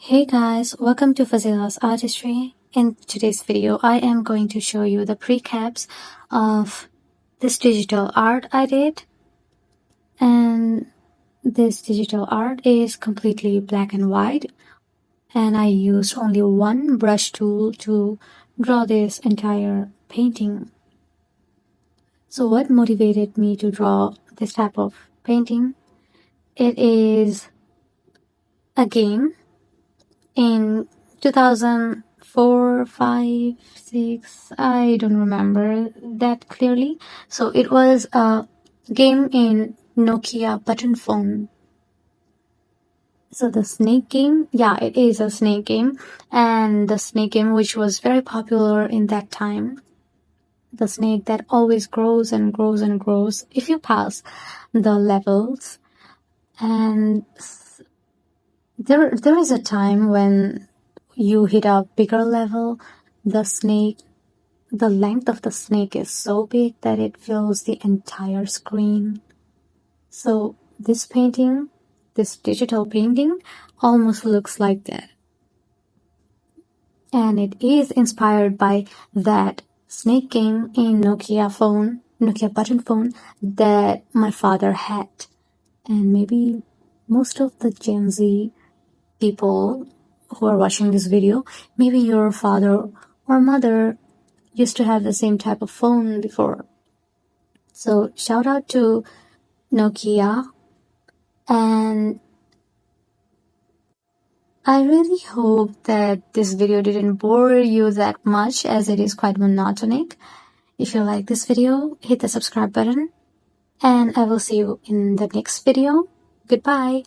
Hey guys, welcome to Fazila's Artistry. In today's video, I am going to show you the precaps of this digital art I did. And this digital art is completely black and white. And I used only one brush tool to draw this entire painting. So what motivated me to draw this type of painting? It is a game in 2004, 5, 6, I don't remember that clearly. So it was a game in Nokia button phone. So the snake game, yeah, it is a snake game. And the snake game which was very popular in that time. The snake that always grows and grows and grows if you pass the levels. And there is a time when you hit a bigger level, the length of the snake is so big that it fills the entire screen. So this painting, this digital painting, almost looks like that. And it is inspired by that snake game in Nokia button phone that my father had. And maybe most of the Gen Z people who are watching this video, maybe your father or mother used to have the same type of phone before. So shout out to Nokia, and I really hope that this video didn't bore you that much, as it is quite monotonic. If you like this video, hit the subscribe button, and I will see you in the next video. Goodbye.